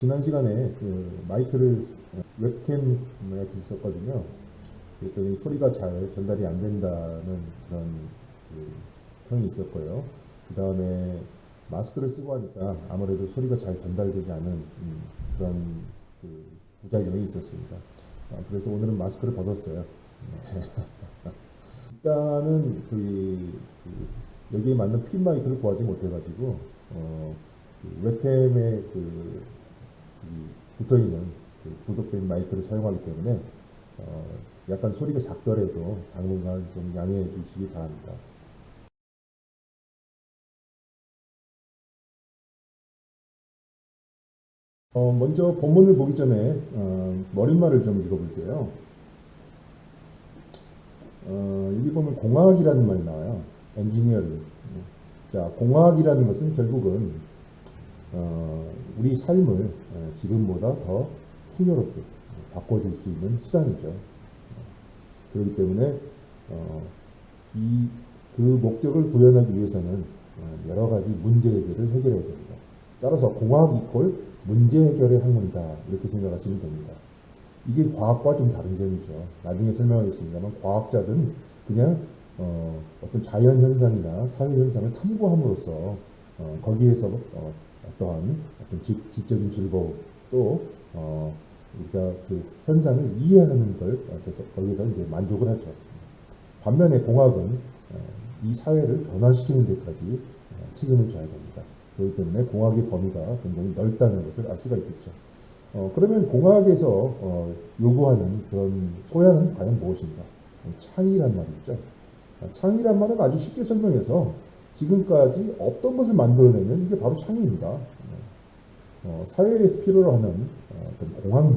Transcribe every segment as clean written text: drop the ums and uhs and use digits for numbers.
지난 시간에 그 마이크를 웹캠에 있었거든요. 그랬더니 소리가 잘 전달이 안 된다는 그런 그 평이 있었고요. 그 다음에 마스크를 쓰고 하니까 아무래도 소리가 잘 전달되지 않은 그런 그 부작용이 있었습니다. 그래서 오늘은 마스크를 벗었어요. 일단은 여기에 맞는 핀 마이크를 구하지 못해가지고 그 웹캠에 붙어 있는 부속된 마이크를 사용하기 때문에 약간 소리가 작더라도 당분간 좀 양해해 주시기 바랍니다. 먼저 본문을 보기 전에 머릿말을 좀 읽어볼게요. 여기 보면 공학이라는 말이 나와요. 엔지니어링. 자, 공학이라는 것은 결국은 우리 삶을 지금보다 더 풍요롭게 바꿔줄 수 있는 수단이죠. 그렇기 때문에 이 그 목적을 구현하기 위해서는 여러 가지 문제들을 해결해야 됩니다. 따라서 공학 이퀄 문제 해결의 학문이다 이렇게 생각하시면 됩니다. 이게 과학과 좀 다른 점이죠. 나중에 설명하겠습니다만 과학자들은 그냥 어떤 자연 현상이나 사회 현상을 탐구함으로써 거기에서 어떠한 어떤 지적인 즐거움 또 우리가 그 현상을 이해하는 걸 그래서 거기에서 이제 만족을 하죠. 반면에 공학은 이 사회를 변화시키는 데까지 책임을 져야 됩니다. 그렇기 때문에 공학의 범위가 굉장히 넓다는 것을 알 수가 있겠죠. 그러면 공학에서 요구하는 그런 소양은 과연 무엇인가? 창의란 말이죠. 창의란 말은 아주 쉽게 설명해서 지금까지 없던 것을 만들어내면 이게 바로 창의입니다. 사회에서 필요로 하는 어떤 공학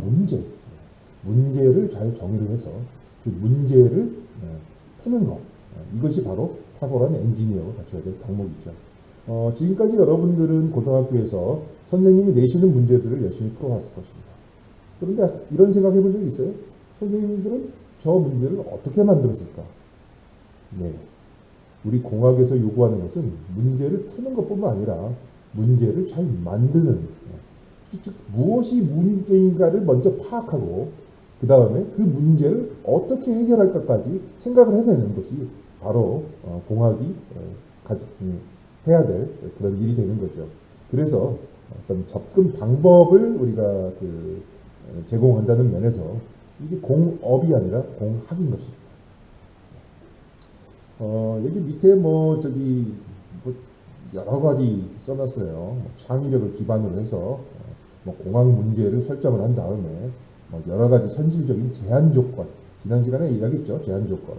문제를 잘 정의를 해서 그 문제를 푸는 것. 이것이 바로 탁월한 엔지니어가 갖춰야 될 덕목이죠. 지금까지 여러분들은 고등학교에서 선생님이 내시는 문제들을 열심히 풀어왔을 것입니다. 그런데 이런 생각 해본 적 있어요? 선생님들은 저 문제를 어떻게 만들었을까? 네. 우리 공학에서 요구하는 것은 문제를 푸는 것뿐만 아니라 문제를 잘 만드는, 즉 무엇이 문제인가를 먼저 파악하고 그 다음에 그 문제를 어떻게 해결할까까지 생각을 해내는 것이 바로 공학이 해야 될 그런 일이 되는 거죠. 그래서 어떤 접근 방법을 우리가 제공한다는 면에서 이게 공업이 아니라 공학인 것입니다. 여기 밑에 뭐 여러 가지 써놨어요. 뭐 창의력을 기반으로 해서 뭐 공학 문제를 설정을 한 다음에 뭐 여러 가지 현실적인 제한 조건, 지난 시간에 이야기했죠. 제한 조건.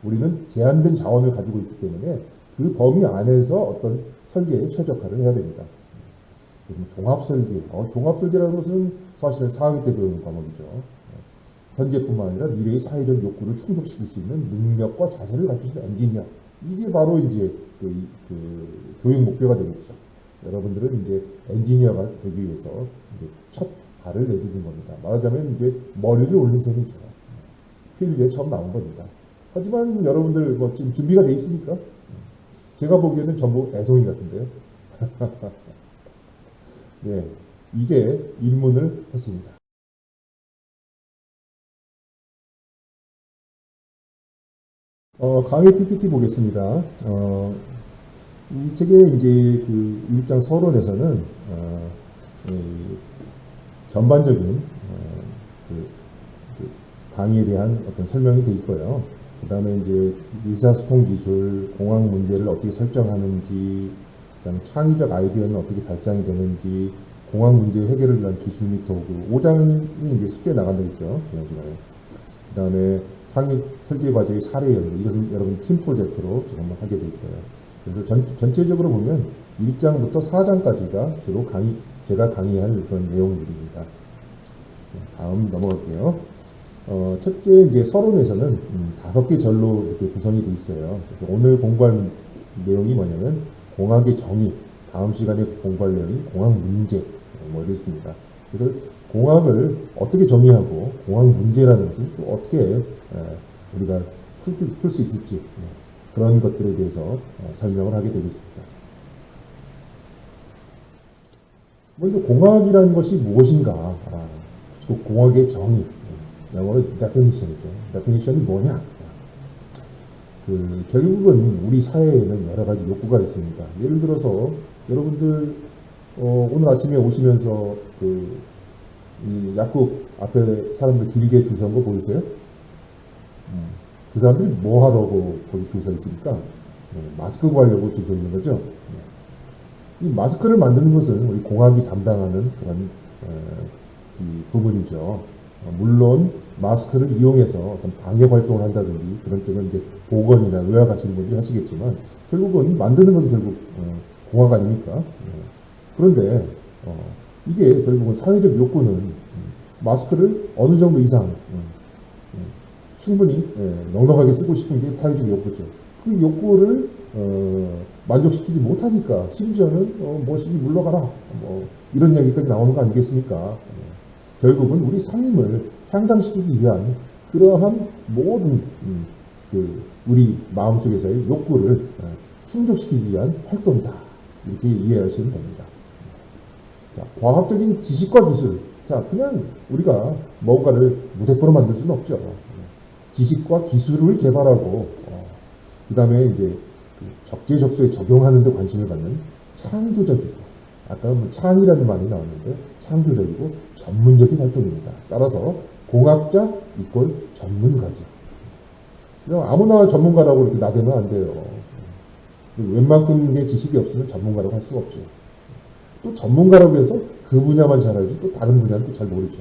우리는 제한된 자원을 가지고 있기 때문에 그 범위 안에서 어떤 설계에 최적화를 해야 됩니다. 종합설계, 종합설계라는 것은 사실은 4학기 때 배우는 과목이죠. 현재뿐만 아니라 미래의 사회적 욕구를 충족시킬 수 있는 능력과 자세를 갖추신 엔지니어. 이게 바로 이제 교육 목표가 되겠죠. 여러분들은 이제 엔지니어가 되기 위해서 이제 첫 발을 내딛는 겁니다. 말하자면 이제 머리를 올린 셈이죠. 필드에 처음 나온 겁니다. 하지만 여러분들 뭐 지금 준비가 돼 있습니까? 제가 보기에는 전부 애송이 같은데요. 네, 이제 입문을 했습니다. 강의 PPT 보겠습니다. 이 책의 이제 그 1장 서론에서는 전반적인 그, 강의에 대한 어떤 설명이 되어 있고요. 그 다음에 이제 의사소통 기술, 공학 문제를 어떻게 설정하는지, 그 다음에 창의적 아이디어는 어떻게 발상이 되는지, 공학 문제 해결을 위한 기술 및 도구, 5장이 이제 숙제 나간다겠죠. 지난 시간에. 그 다음에 창의 설계 과정의 사례 연구, 이것은 여러분 팀 프로젝트로 지금 한번 하게 될 거예요. 그래서 전체적으로 보면 1장부터 4장까지가 주로 제가 강의할 그런 내용들입니다. 다음 넘어갈게요. 첫째 이제 서론에서는 5개 절로 이렇게 구성이 되어 있어요. 그래서 오늘 공부할 내용이 뭐냐면 공학의 정의, 다음 시간에 공부할 내용이 공학 문제, 뭐 이렇습니다. 그래서 공학을 어떻게 정의하고 공학 문제라는 것은 또 어떻게 우리가 풀 수 있을지 그런 것들에 대해서 설명을 하게 되겠습니다. 먼저 공학이라는 것이 무엇인가? 그 공학의 정의, 영어로 definition이죠. definition이 뭐냐? 결국은 우리 사회에는 여러 가지 욕구가 있습니다. 예를 들어서 여러분들 오늘 아침에 오시면서 이 약국 앞에 사람들 길게 줄 선 거 보이세요? 그 사람들이 뭐 하려고 거기 줄 서 있습니까? 마스크 구하려고 줄 서 있는 거죠. 이 마스크를 만드는 것은 우리 공학이 담당하는 그런 부분이죠. 물론 마스크를 이용해서 어떤 방역 활동을 한다든지 그런 쪽은 이제 보건이나 의학 하시는 분들이 하시겠지만 결국은 만드는 건 결국 공학 아닙니까? 그런데 이게 결국은 사회적 욕구는 마스크를 어느 정도 이상 충분히 넉넉하게 쓰고 싶은 게 사회적 욕구죠. 그 욕구를 만족시키지 못하니까 심지어는 뭐시기 물러가라 뭐 이런 얘기까지 나오는 거 아니겠습니까? 결국은 우리 삶을 향상시키기 위한 그러한 모든 우리 마음속에서의 욕구를 충족시키기 위한 활동이다. 이렇게 이해하시면 됩니다. 자, 과학적인 지식과 기술. 자, 그냥 우리가 뭔가를 무대뽀로 만들 수는 없죠. 지식과 기술을 개발하고 그 다음에 이제 적재적소에 적용하는 데 관심을 갖는 창조적이고 아까 뭐 창이라는 말이 나왔는데 창조적이고 전문적인 활동입니다. 따라서 공학자 이꼴 전문가지. 그냥 아무나 전문가라고 이렇게 나대면 안 돼요. 웬만큼의 지식이 없으면 전문가라고 할 수가 없죠. 또 전문가라고 해서 그 분야만 잘 알지 또 다른 분야는 또 잘 모르죠.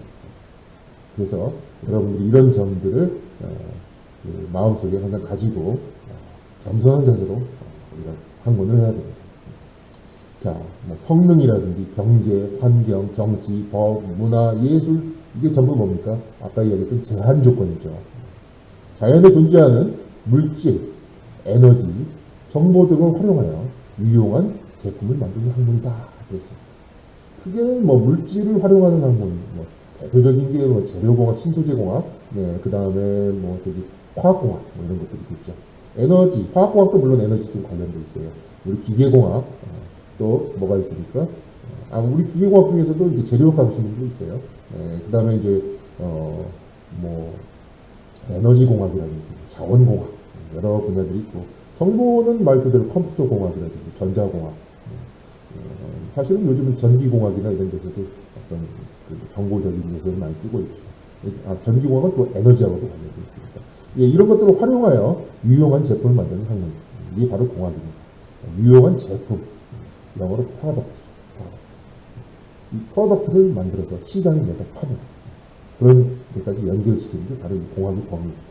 그래서 여러분들이 이런 점들을 마음속에 항상 가지고 겸손한 자세로 우리가 학문을 해야 됩니다. 자, 뭐 성능이라든지 경제, 환경, 정치, 법, 문화, 예술 이게 전부 뭡니까? 아까 이야기했던 제한 조건이죠. 자연에 존재하는 물질, 에너지, 정보 등을 활용하여 유용한 제품을 만드는 학문이다. 그랬습니다. 그게 뭐 물질을 활용하는 학문, 뭐 대표적인 게 뭐 재료공학, 신소재공학, 네, 그 다음에 뭐 화학공학 뭐 이런 것들이 있죠. 에너지, 화학공학도 물론 에너지 좀 관련돼 있어요. 우리 기계공학 또 뭐가 있습니까? 우리 기계공학 중에서도 이제 재료학 하시는 분도 있어요. 그 다음에 이제 뭐 에너지공학이라든지 자원공학 여러 분야들이 있고 정보는 말 그대로 컴퓨터공학이라든지 전자공학 사실은 요즘은 전기공학이나 이런 데서도 어떤 정보적인 요소를 많이 쓰고 있죠. 전기공학은 또 에너지하고도 관련되어 있습니다. 예, 이런 것들을 활용하여 유용한 제품을 만드는 학문. 이게 바로 공학입니다. 유용한 제품. 영어로 프로덕트죠. 이 프로덕트를 만들어서 시장에 내다 파는 그런 데까지 연결시키는 게 바로 이 공학의 범위입니다.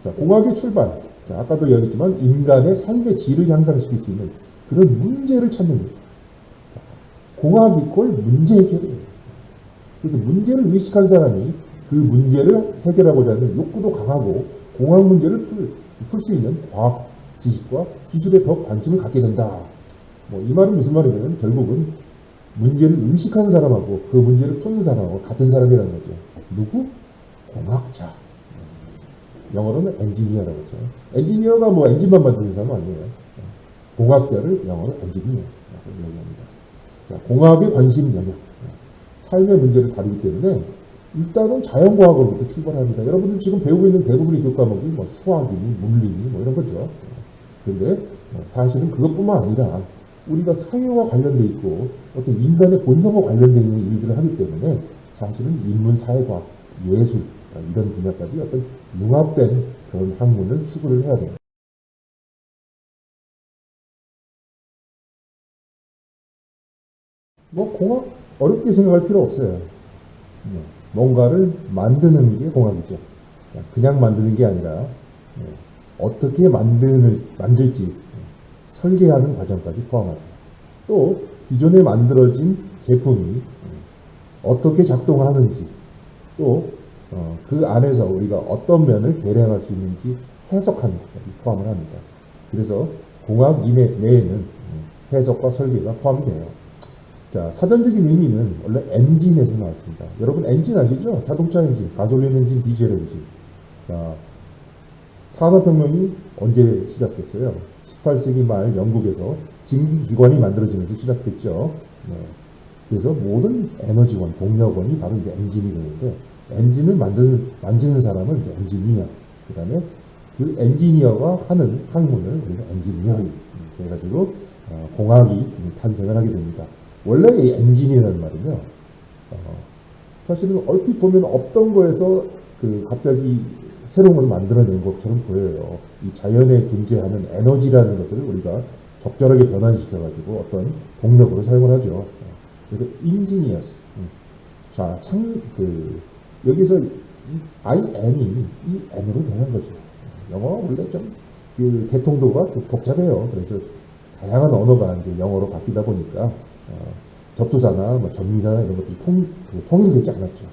자, 공학의 출발. 자, 아까도 이야기했지만 인간의 삶의 질을 향상시킬 수 있는 그런 문제를 찾는 겁니다. 자, 공학 이꼴 문제 해결이에요. 그래서 문제를 의식한 사람이 그 문제를 해결하고자 하는 욕구도 강하고 공학 문제를 풀 수 있는 과학 지식과 기술에 더 관심을 갖게 된다. 뭐 이 말은 무슨 말이냐면 결국은 문제를 의식하는 사람하고 그 문제를 푸는 사람하고 같은 사람이라는 거죠. 누구? 공학자. 영어로는 엔지니어라고 하죠. 엔지니어가 뭐 엔진만 만드는 사람 아니에요. 공학자를 영어로 엔지니어라고 이야기합니다. 자, 공학의 관심 영역. 삶의 문제를 다루기 때문에 일단은 자연과학으로부터 출발합니다. 여러분들 지금 배우고 있는 대부분의 교과목이 뭐 수학이니 물리니 뭐 이런 거죠. 그런데 사실은 그것뿐만 아니라 우리가 사회와 관련돼 있고 어떤 인간의 본성과 관련되어 있는 일들을 하기 때문에 사실은 인문, 사회과학, 예술 이런 분야까지 어떤 융합된 그런 학문을 추구를 해야 됩니다. 뭐 공학 어렵게 생각할 필요 없어요. 뭔가를 만드는 게 공학이죠. 그냥 만드는 게 아니라 어떻게 만들지 설계하는 과정까지 포함하죠. 또 기존에 만들어진 제품이 어떻게 작동하는지 또 그 안에서 우리가 어떤 면을 개량할 수 있는지 해석하는 것까지 포함을 합니다. 그래서 공학 내에는 해석과 설계가 포함이 돼요. 자, 사전적인 의미는 원래 엔진에서 나왔습니다. 여러분 엔진 아시죠? 자동차 엔진, 가솔린 엔진, 디젤 엔진. 자, 산업혁명이 언제 시작됐어요? 18세기 말 영국에서 증기기관이 만들어지면서 시작됐죠. 네. 그래서 모든 에너지원, 동력원이 바로 이제 엔진이 되는데, 엔진을 만지는 사람은 이제 엔지니어. 그 다음에 그 엔지니어가 하는 학문을 우리가 엔지니어링 해가지고 공학이 탄생을 하게 됩니다. 원래 이 엔지니어라는 말은요, 사실은 얼핏 보면 없던 거에서 그 갑자기 새로운 걸 만들어낸 것처럼 보여요. 이 자연에 존재하는 에너지라는 것을 우리가 적절하게 변환시켜가지고 어떤 동력으로 사용을 하죠. 그래서 인지니어스. 자, 여기서 이 IN이 이 N으로 변한 거죠. 영어가 원래 좀 그 개통도가 복잡해요. 그래서 다양한 언어가 이제 영어로 바뀌다 보니까 접두사나 뭐 전미사나 이런 것들이 통일되지 않았죠.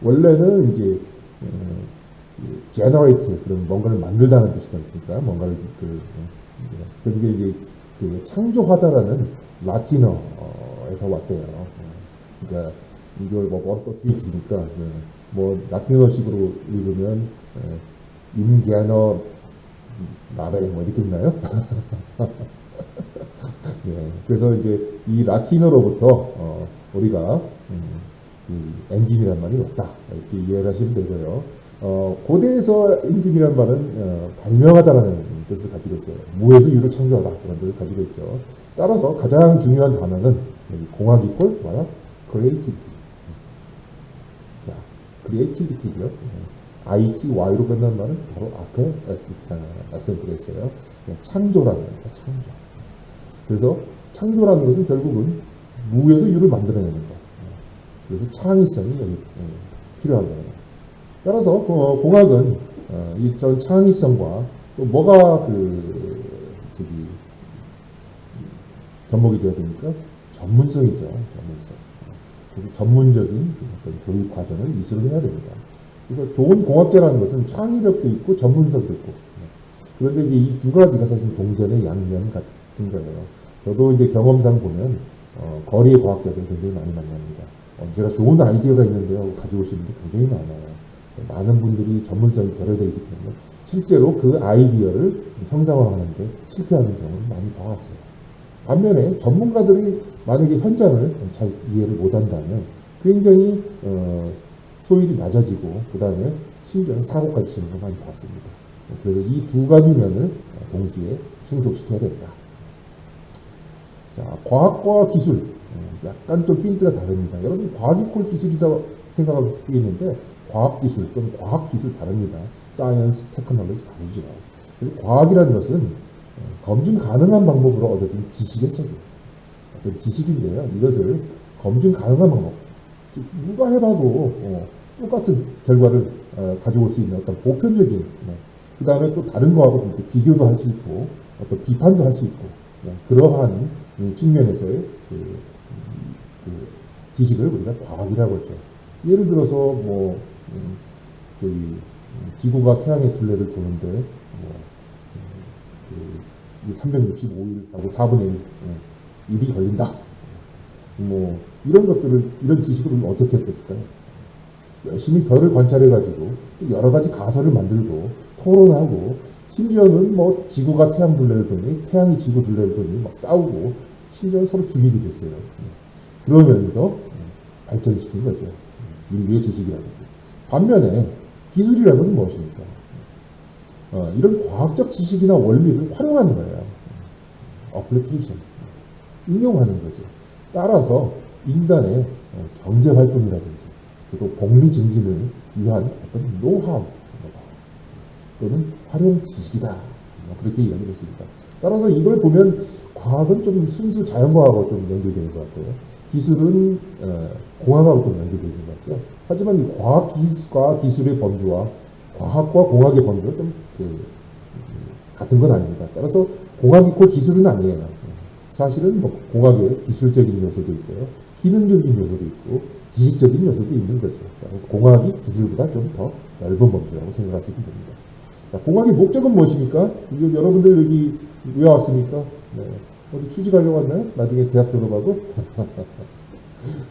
원래는 이제 generate 그런 뭔가를 만들다는 뜻이지 않습니까? 뭔가를 그게 이제 그 창조하다라는 라틴어에서 왔대요. 그러니까 이걸 뭐 어떻게 읽습니까? 뭐 라틴어식으로 읽으면 인게너 나라에 뭐 이렇게 있나요? 예, 그래서 이제 이 라틴어로부터 우리가 그 엔진이란 말이 없다 이렇게 이해를 하시면 되고요. 고대에서 엔진이란 말은 발명하다라는 뜻을 가지고 있어요. 무에서 유를 창조하다 그런 뜻을 가지고 있죠. 따라서 가장 중요한 단어는 공학 이퀄 뭐야? creativity. 자, creativity죠. ITY로 끝난 말은 바로 앞에 액센트가 있어요. 창조라는 겁니다. 창조. 그래서 창조라는 것은 결국은 무에서 유를 만들어내는 거. 그래서 창의성이 여기 필요한 거예요. 따라서 공학은 이전 창의성과 또 뭐가 접목이 되어야 되니까 전문성이죠. 전문성. 그래서 전문적인 어떤 교육 과정을 이수를 해야 됩니다. 그래서 좋은 공학자라는 것은 창의력도 있고 전문성도 있고. 그런데 이제 이 두 가지가 사실 동전의 양면 같은 거예요. 저도 이제 경험상 보면 거리의 과학자들 굉장히 많이 만납니다. 제가 좋은 아이디어가 있는데요, 가지고 오시는 분 굉장히 많아요. 많은 분들이 전문성이 결여되어 있기 때문에 실제로 그 아이디어를 형상화하는데 실패하는 경우를 많이 봐왔어요. 반면에 전문가들이 만약에 현장을 잘 이해를 못한다면 굉장히 소율이 낮아지고 그 다음에 심지어는 사고까지 치는 걸 많이 봤습니다. 그래서 이 두 가지 면을 동시에 충족시켜야 된다. 자, 과학과 기술 약간 좀 핀트가 다릅니다. 여러분 과학 이퀄 기술이다 생각하고 있는데 과학기술 또는 과학기술 다릅니다. 사이언스, 테크놀로지 다르죠. 그래서 과학이라는 것은 검증 가능한 방법으로 얻어진 지식의 체계. 어떤 지식인데요. 이것을 검증 가능한 방법. 즉 누가 해봐도 똑같은 결과를 가져올 수 있는 어떤 보편적인 그 다음에 또 다른 거하고 비교도 할 수 있고 어떤 비판도 할 수 있고 그러한 측면에서의 지식을 우리가 과학이라고 하죠. 예를 들어서 뭐 지구가 태양의 둘레를 도는데 365일하고 4분의 1이 걸린다. 뭐 이런 것들을 이런 지식을 우리가 어떻게 했을까요? 열심히 별을 관찰해가지고 또 여러 가지 가설을 만들고 토론하고 심지어는 뭐 지구가 태양 둘레를 도니 태양이 지구 둘레를 도니 막 싸우고 심지어는 서로 죽이기도 했어요. 그러면서 발전시킨 거죠. 인류의 지식이라는 게. 반면에 기술이라는 것은 무엇입니까? 이런 과학적 지식이나 원리를 활용하는 거예요. 어플리케이션. 응용하는 거죠. 따라서 인간의 경제활동이라든지 또 복리 증진을 위한 어떤 노하우 또는 활용 지식이다. 그렇게 이야기를 했습니다. 따라서 이걸 보면 과학은 좀 순수 자연과학하고 좀 연결되는 것 같고요. 기술은 공학하고 좀 연결되는 것 같죠. 하지만 이 과학과 기술의 범주와 과학과 공학의 범주가 좀 같은 건 아닙니다. 따라서 공학 이퀄 기술은 아니에요. 사실은 뭐 공학의 기술적인 요소도 있고요. 기능적인 요소도 있고 지식적인 요소도 있는 거죠. 따라서 공학이 기술보다 좀 더 넓은 범주라고 생각하시면 됩니다. 자, 공학의 목적은 무엇입니까? 이거 여러분들 여기 왜 왔습니까? 네. 어디 취직하려고 왔나요? 나중에 대학 졸업하고?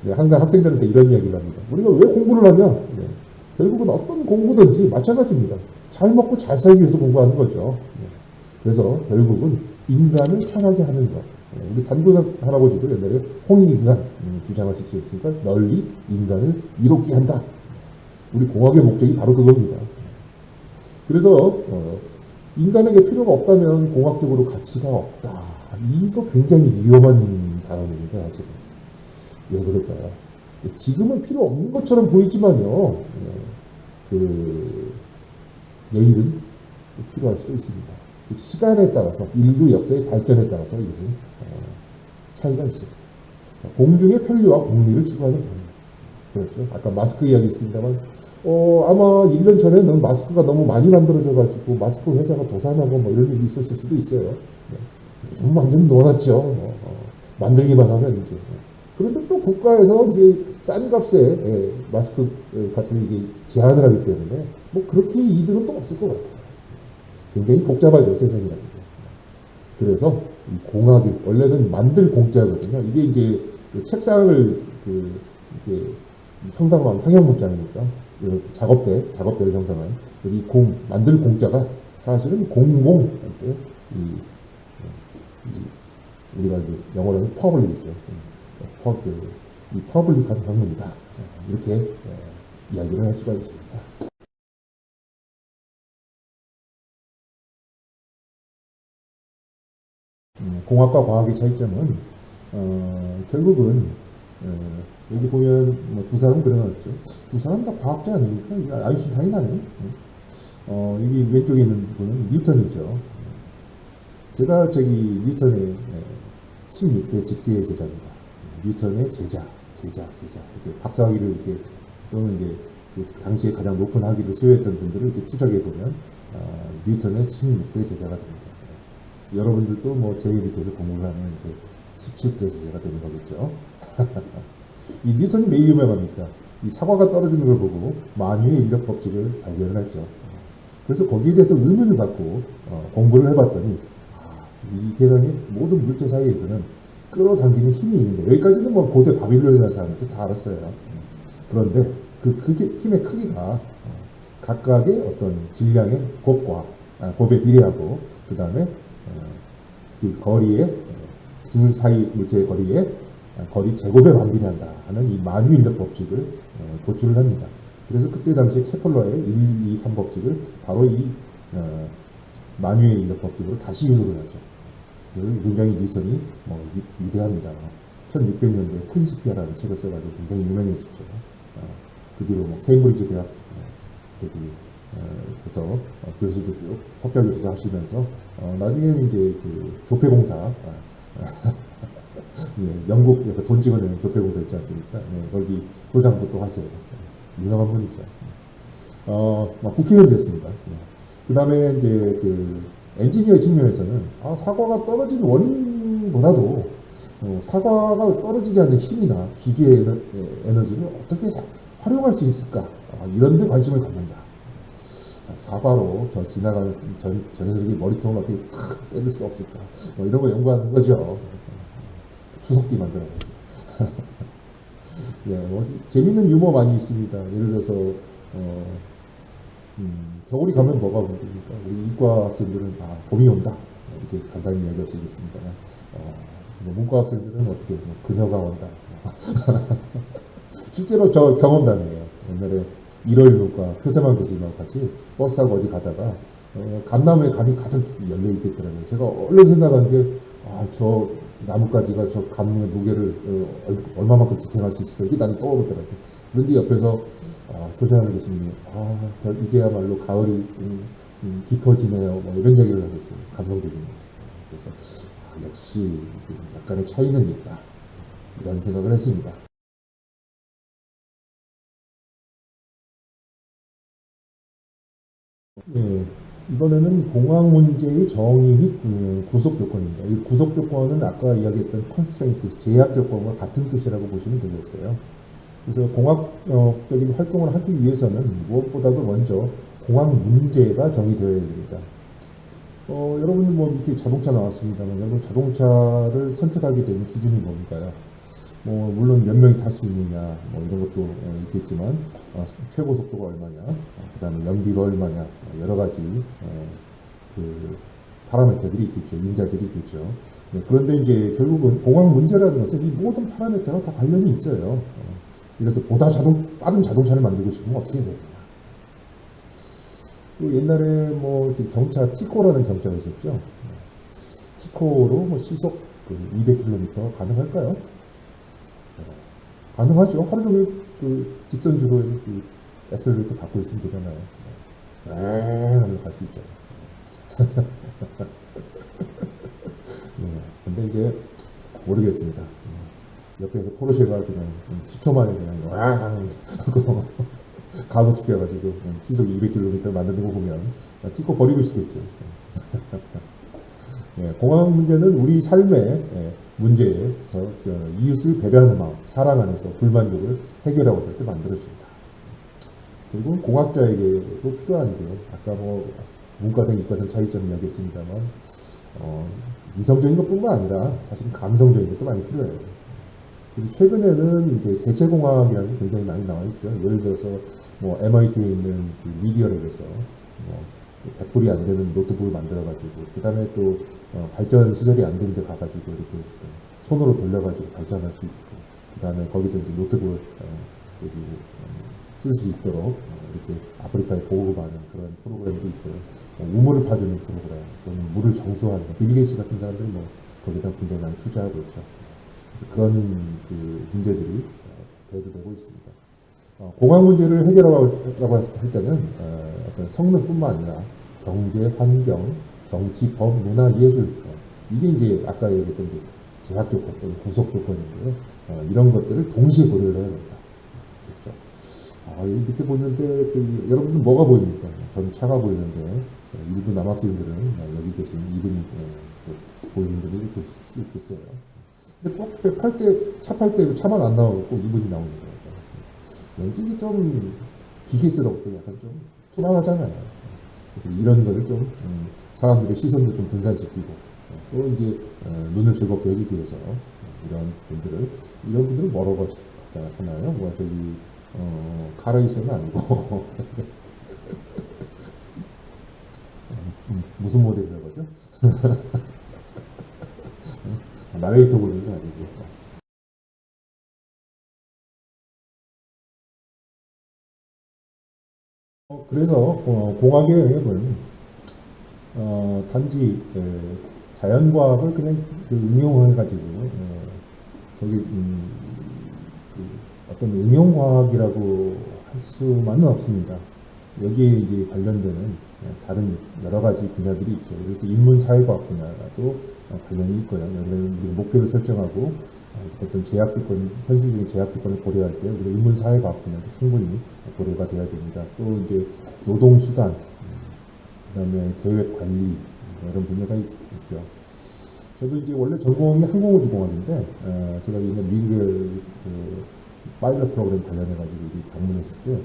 네, 항상 학생들한테 이런 이야기를 합니다. 우리가 왜 공부를 하냐? 네. 결국은 어떤 공부든지 마찬가지입니다. 잘 먹고 잘 살기 위해서 공부하는 거죠. 네. 그래서 결국은 인간을 편하게 하는 것. 우리 단군 할아버지도 옛날에 홍익인간 주장을 했으니까 널리 인간을 이롭게 한다. 우리 공학의 목적이 바로 그겁니다. 그래서 인간에게 필요가 없다면 공학적으로 가치가 없다. 이거 굉장히 위험한 발언입니다. 사실은. 왜 그럴까요? 지금은 필요 없는 것처럼 보이지만요. 그 내일은 필요할 수도 있습니다. 즉 시간에 따라서 인류 역사의 발전에 따라서 이것은 차이가 있습니다. 공중의 편리와 공리를 추구하는 겁니다. 그렇죠. 아까 마스크 이야기 있습니다만 아마 1년 전에는 마스크가 너무 많이 만들어져 가지고 마스크 회사가 도산하고 뭐 이런 일이 있었을 수도 있어요. 요즘 완전 놓았죠. 만들기만 하면 이제. 그런데 또 국가에서 이제 싼 값에 마스크 값을 이게 제한을 하기 때문에 뭐 그렇게 이득은 또 없을 것 같아요. 굉장히 복잡하죠, 세상이라는 게. 그래서 이 공학이 원래는 만들 공자거든요. 이게 이제 그 책상을 이렇게 형상화한 상형 문자니까 작업대를 형상한 이 만들 공자가 사실은 공공 때 우리가 이제 영어로는 퍼블릭이죠. 이 퍼블릭한 학문이다. 이렇게 이야기를 할 수가 있습니다. 공학과 과학의 차이점은 결국은 여기 보면 뭐 두 사람 그려놨죠. 두 사람 다 과학자 아닙니까? 이게 아인슈타인 아니에요? 여기 왼쪽에 있는 분은 뉴턴이죠. 제가 뉴턴의 16대 집계의 제자입니다. 뉴턴의 제자. 이렇게 박사학위를 이렇게 또는 이제 그 당시에 가장 높은 학위를 수여했던 분들을 이렇게 추적해 보면 뉴턴의 16대 제자가 됩니다. 여러분들도 뭐 제 밑에서 공부를 하면 이제 17대 제자가 되는 거겠죠. 이 뉴턴이 왜 유명합니까? 이 사과가 떨어지는 걸 보고 만유의 인력 법칙을 발견을 했죠. 그래서 거기에 대해서 의문을 갖고 공부를 해봤더니 이 세상의 모든 물체 사이에서는 끌어당기는 힘이 있는데 여기까지는 뭐 고대 바빌로니아 사람들이 다 알았어요. 그런데 그 힘의 크기가 각각의 어떤 질량의 곱에 비례하고 그 다음에 그 거리의 둘 사이 물체의 거리 제곱에 반비례한다 하는 이 만유인력 법칙을 도출을 합니다. 그래서 그때 당시에 케플러의 1, 2, 3 법칙을 바로 이 만유의 인력 법칙으로 다시 유도를 하죠. 굉장히 뉴턴이 위대합니다. 1600년도에 퀸스피아라는 책을 써가지고 굉장히 유명해졌죠. 그 뒤로 뭐 케임브리지 대학 그래서 교수도 쭉 석좌 교수도 하시면서 나중에는 이제 그 조폐공사 예, 영국에서 돈 찍어내는 조폐공사 있지 않습니까? 예, 거기 소장도 또 하세요. 유명한 분이죠. 국회의원 됐습니다. 예. 그 다음에 이제 그 엔지니어 측면에서는 사과가 떨어진 원인보다도 사과가 떨어지게 하는 힘이나 기계의 에너지를 어떻게 활용할 수 있을까? 이런 데 관심을 갖는다. 자, 사과로 저 지나가는 저 녀석이 머리통을 어떻게 탁 때릴 수 없을까? 뭐 이런 거 연구하는 거죠. 추석기 만들어야 돼. 예, 재밌는 유머 많이 있습니다. 예를 들어서 겨울이 가면 뭐가 문제입니까? 우리 이과 학생들은 봄이 온다 이렇게 간단히 이야기할 수 있겠습니다. 문과 학생들은 어떻게 그녀가 온다. 실제로 저 경험담이에요. 옛날에 1월 문과 표대만 교수님하고 같이 버스 타고 어디 가다가 감나무에 감이 가득 열려 있겠더라고요. 제가 얼른 생각한 게 저 나뭇가지가 저 감의 무게를 얼마만큼 지탱할 수 있을까 이게 나는 떠오르더라고요. 그런데 옆에서 교장하는 교수님이 이제야말로 가을이 깊어지네요. 뭐 이런 얘기를 하고 있어요. 감성적인. 그래서 역시 약간의 차이는 있다. 이런 생각을 했습니다. 예, 이번에는 공학 문제의 정의 및 구속 조건입니다. 이 구속 조건은 아까 이야기했던 컨스트레인트, 제약 조건과 같은 뜻이라고 보시면 되겠어요. 그래서 공학적인 활동을 하기 위해서는 무엇보다도 먼저 공학 문제가 정의되어야 됩니다. 여러분 뭐 밑에 자동차 나왔습니다만 여러분 자동차를 선택하게 되는 기준이 뭔가요? 물론 몇 명이 탈 수 있느냐 뭐 이런 것도 있겠지만 최고 속도가 얼마냐 그 다음에 연비가 얼마냐 여러 가지 그 파라미터들이 있겠죠. 인자들이 있겠죠. 네, 그런데 이제 결국은 공학 문제라는 것은 이 모든 파라미터와 다 관련이 있어요. 그래서 보다 빠른 자동차를 만들고 싶으면 어떻게 해야 되느냐. 그 옛날에 뭐 경차 티코라는 경차가 있었죠. 티코로 뭐 시속 200km 가능할까요? 가능하죠. 하루 종일 그 직선주로 그 엑셀레이터 받고 있으면 되잖아요. 하면 갈 수 있죠. 네, 근데 이제 모르겠습니다. 옆에서 포르쉐가 그냥 10초 만에 그냥 와 하고 가속시켜가지고 시속 200km 만드는 거 보면 티코 버리고 싶겠죠. 예, 공학 문제는 우리 삶의 문제에서 이웃을 배려하는 마음, 사랑 안에서 불만족을 해결하고 할 때 만들어집니다. 그리고 공학자에게도 필요한 게 아까 뭐 문과생, 이과생 차이점 이야기했습니다만 이성적인 것뿐만 아니라 사실은 감성적인 것도 많이 필요해요. 그래서 최근에는 이제 대체공학이라는 게 굉장히 많이 나와 있죠. 예를 들어서 뭐 MIT에 있는 그 미디어랩에서 뭐 100불이 안 되는 노트북을 만들어가지고 그 다음에 또 발전 시설이 안 되는 데 가가지고 이렇게 손으로 돌려가지고 발전할 수 있고 그 다음에 거기서 이제 노트북을 쓸 수 있도록 이렇게 아프리카에 보급하는 그런 프로그램도 있고요. 우물을 파주는 프로그램 또는 물을 정수하는 빌 게이츠 같은 사람들이 뭐 거기다 굉장히 많이 투자하고 있죠. 그래서 그런 그 문제들이 대두되고 있습니다. 공학 문제를 해결하라고 할 때는 어떤 성능뿐만 아니라 경제, 환경, 정치, 법, 문화, 예술 이게 이제 아까 얘기했던 이제 제약 조건 또는 구속 조건인데요. 이런 것들을 동시에 고려를 해야 된다. 그렇죠? 여기 밑에 보이는데 여러분들 뭐가 보입니까? 저는 차가 보이는데 일부 남학생들은 여기 계신 이분이 보이는 분들이 있겠어요. 근데 꼭 차 팔 때 차만 안 나오고 이분이 나오는 거예요. 왠지 이게 좀 기계스럽고 약간 좀 투명하잖아요. 그래서 이런 거를 좀 사람들의 시선도 좀 분산시키고 또 이제 눈을 즐겁게 해주기 위해서 이런 분들은 뭐라고 하나요? 뭐 저기 카레이서는 아니고 무슨 모델이라고 하죠? 나레이터 보는 거 아니고. 그래서 공학의 영역은 단지 자연과학을 그냥 응용해가지고 저기 그 어떤 응용과학이라고 할 수만은 없습니다. 여기에 이제 관련되는 다른 여러 가지 분야들이 있죠. 그래서 인문사회과학 분야도 관련이 있고요. 우리가 목표를 설정하고 어떤 제약 조건, 현실적인 제약 조건을 고려할 때 우리가 인문사회과학 분야도 충분히 고려가 돼야 됩니다. 또 이제 노동수단, 그다음에 계획관리 이런 분야가 있죠. 저도 이제 원래 전공이 항공우주공학인데 제가 이번에 미국의 그 파일럿 프로그램 관련해가지고 방문했을 때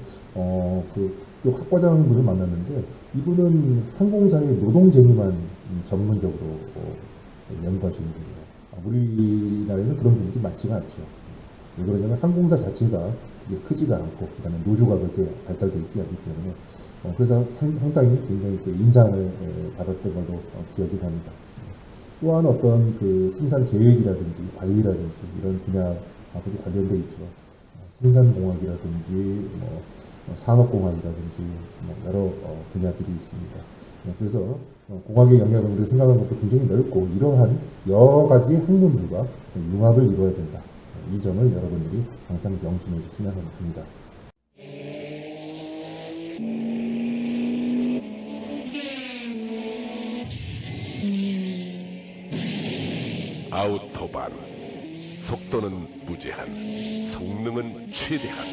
또 학과장분을 만났는데 이분은 항공사의 노동쟁이만 전문적으로 연구하시는 분이에요. 우리나라에는 그런 분들이 많지가 않죠. 왜 그러냐면 항공사 자체가 그게 크지가 않고 그다음에 노조가 그렇게 발달되어 있기 때문에 그래서 상당히 굉장히 그 인상을 받았던 걸로 기억이 납니다. 또한 어떤 그 생산 계획이라든지 관리라든지 이런 분야하고도 관련되어 있죠. 생산공학이라든지 뭐 산업공학이라든지 뭐 여러 분야들이 있습니다. 그래서 공학의 영역을 우리가 생각하는 것도 굉장히 넓고 이러한 여러 가지 학문들과 융합을 이루어야 된다. 이 점을 여러분들이 항상 명심해 주셨으면 합니다. 아우토반 속도는 무제한, 성능은 최대한.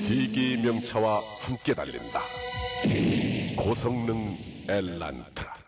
세계의 명차와 함께 달린다. 고성능 엘란트라.